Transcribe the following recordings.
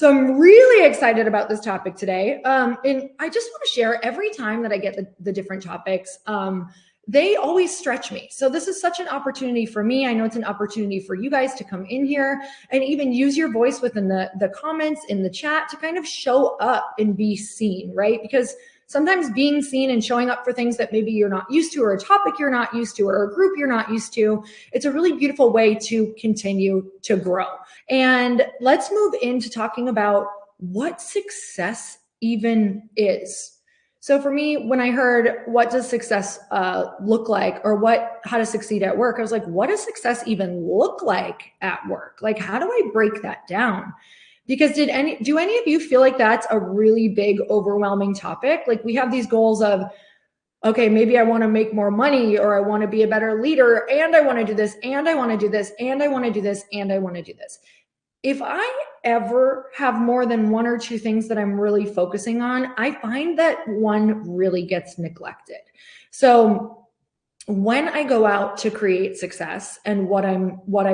So I'm really excited about this topic today. And I just want to share every time that I get the different topics, they always stretch me. So this is such an opportunity for me. I know it's an opportunity for you guys to come in here and even use your voice within the comments in the chat to kind of show up and be seen, right? Because sometimes being seen and showing up for things that maybe you're not used to, or a topic you're not used to, or a group you're not used to, it's a really beautiful way to continue to grow. And let's move into talking about what success even is. So for me, when I heard what does success look like, or how to succeed at work, I was like, what does success even look like at work? Like, how do I break that down? Because do any of you feel like that's a really big, overwhelming topic? Like, we have these goals of, okay, maybe I want to make more money, or I want to be a better leader, and I want to do this, and I want to do this, and I want to do this, and I want to do this. If I ever have more than one or two things that I'm really focusing on, I find that one really gets neglected. So when I go out to create success and what I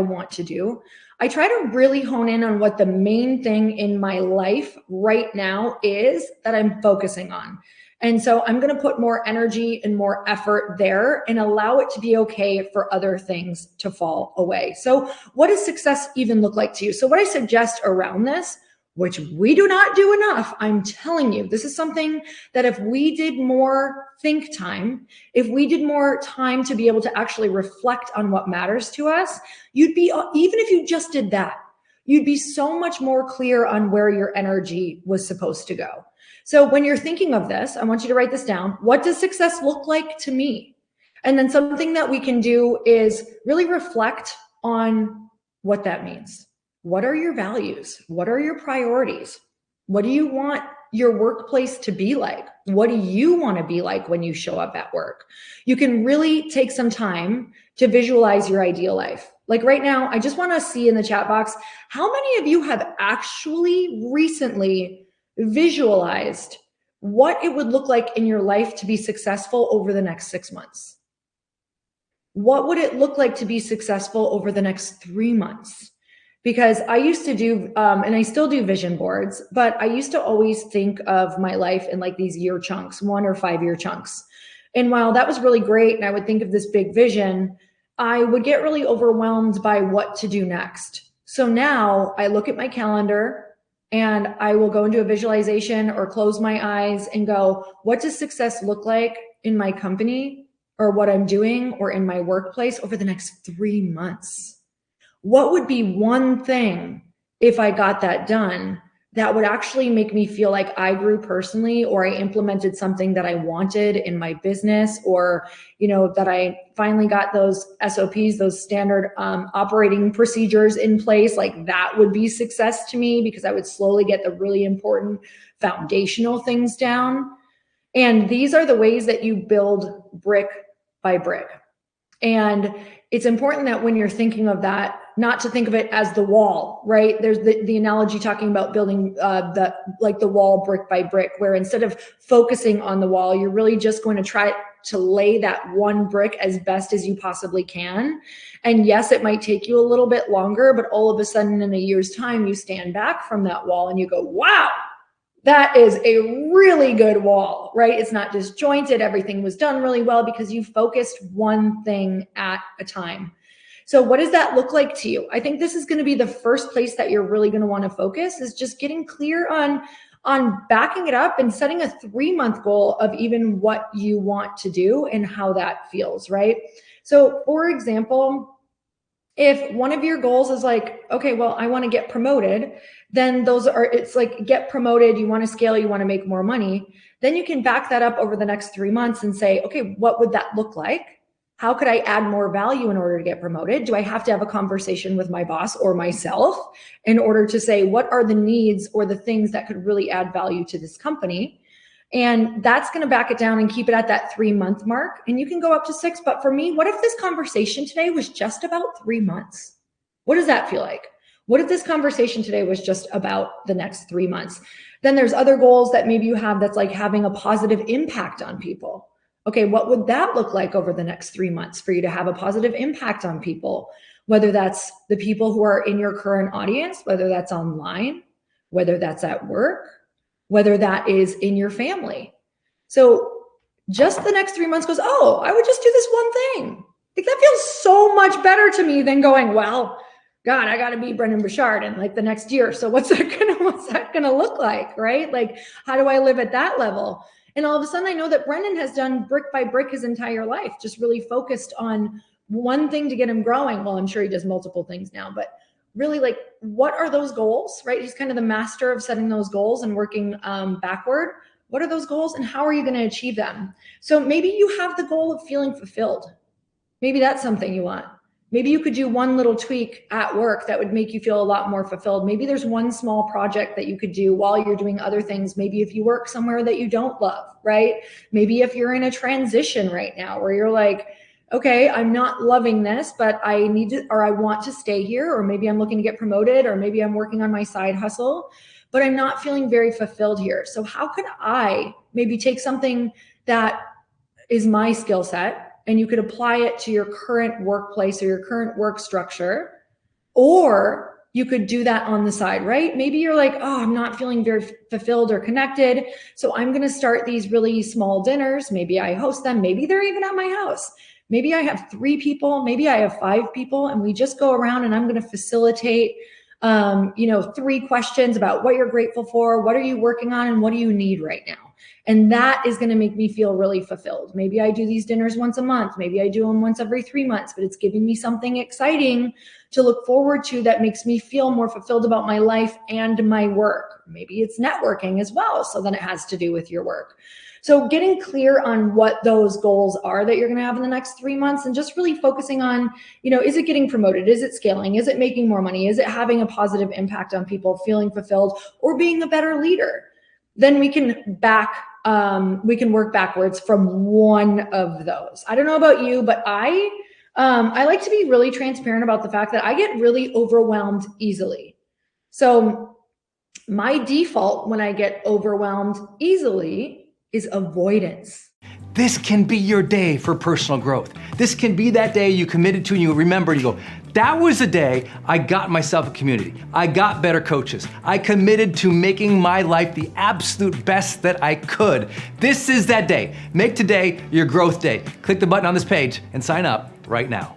want to do, I try to really hone in on what the main thing in my life right now is that I'm focusing on. And so I'm going to put more energy and more effort there and allow it to be okay for other things to fall away. So what does success even look like to you? So what I suggest around this, which we do not do enough, I'm telling you, this is something that if we did more think time, if we did more time to be able to actually reflect on what matters to us, you'd be, even if you just did that, you'd be so much more clear on where your energy was supposed to go. So when you're thinking of this, I want you to write this down. What does success look like to me? And then something that we can do is really reflect on what that means. What are your values? What are your priorities? What do you want your workplace to be like? What do you want to be like when you show up at work? You can really take some time to visualize your ideal life. Like right now, I just want to see in the chat box, how many of you have actually recently visualized what it would look like in your life to be successful over the next 6 months? What would it look like to be successful over the next 3 months? Because I used to do, and I still do vision boards, but I used to always think of my life in like these year chunks, 1 or 5 year chunks. And while that was really great, and I would think of this big vision, I would get really overwhelmed by what to do next. So now I look at my calendar and I will go into a visualization or close my eyes and go, what does success look like in my company or what I'm doing or in my workplace over the next 3 months? What would be one thing, if I got that done, that would actually make me feel like I grew personally, or I implemented something that I wanted in my business, or, that I finally got those SOPs, those standard operating procedures in place? Like, that would be success to me, because I would slowly get the really important foundational things down. And these are the ways that you build brick by brick. And it's important that when you're thinking of that, not to think of it as the wall, right? There's the analogy talking about building the wall brick by brick, where instead of focusing on the wall, you're really just going to try to lay that one brick as best as you possibly can. And yes, it might take you a little bit longer, but all of a sudden in a year's time, you stand back from that wall and you go, wow, that is a really good wall, right? It's not disjointed. Everything was done really well because you focused one thing at a time. So what does that look like to you? I think this is going to be the first place that you're really going to want to focus, is just getting clear on backing it up and setting a 3-month goal of even what you want to do and how that feels, right? So for example, if one of your goals is like, okay, well, I want to get promoted, then it's like, get promoted, you want to scale, you want to make more money. Then you can back that up over the next 3 months and say, okay, what would that look like? How could I add more value in order to get promoted? Do I have to have a conversation with my boss or myself in order to say, what are the needs or the things that could really add value to this company? And that's going to back it down and keep it at that 3-month mark. And you can go up to 6. But for me, what if this conversation today was just about 3 months? What does that feel like? What if this conversation today was just about the next 3 months? Then there's other goals that maybe you have that's like having a positive impact on people. Okay, what would that look like over the next 3 months for you to have a positive impact on people? Whether that's the people who are in your current audience, whether that's online, whether that's at work, whether that is in your family. So just the next 3 months goes, oh, I would just do this one thing. Like that feels so much better to me than going, well, God, I got to be Brendon Burchard in like the next year. So what's that gonna look like, right? Like, how do I live at that level? And all of a sudden I know that Brendon has done brick by brick his entire life, just really focused on one thing to get him growing. Well, I'm sure he does multiple things now, but really like, what are those goals, right? He's kind of the master of setting those goals and working backward. What are those goals and how are you going to achieve them? So maybe you have the goal of feeling fulfilled. Maybe that's something you want. Maybe you could do one little tweak at work that would make you feel a lot more fulfilled. Maybe there's one small project that you could do while you're doing other things. Maybe if you work somewhere that you don't love, right? Maybe if you're in a transition right now where you're like, okay, I'm not loving this, but I need to, or I want to stay here, or maybe I'm looking to get promoted, or maybe I'm working on my side hustle, but I'm not feeling very fulfilled here. So how could I maybe take something that is my skill set and you could apply it to your current workplace or your current work structure, or you could do that on the side, right? Maybe you're like, oh, I'm not feeling very fulfilled or connected. So I'm going to start these really small dinners. Maybe I host them. Maybe they're even at my house. Maybe I have 3 people, maybe I have 5 people, and we just go around and I'm going to facilitate, 3 questions about what you're grateful for, what are you working on, and what do you need right now? And that is going to make me feel really fulfilled. Maybe I do these dinners once a month. Maybe I do them once every 3 months, but it's giving me something exciting to look forward to that makes me feel more fulfilled about my life and my work. Maybe it's networking as well. So then it has to do with your work. So getting clear on what those goals are that you're going to have in the next 3 months and just really focusing on, is it getting promoted? Is it scaling? Is it making more money? Is it having a positive impact on people, feeling fulfilled, or being a better leader? Then we can work backwards from one of those. I don't know about you, but I like to be really transparent about the fact that I get really overwhelmed easily. So my default when I get overwhelmed easily is avoidance. This can be your day for personal growth. This can be that day you committed to and you remember and you go, that was the day I got myself a community. I got better coaches. I committed to making my life the absolute best that I could. This is that day. Make today your growth day. Click the button on this page and sign up right now.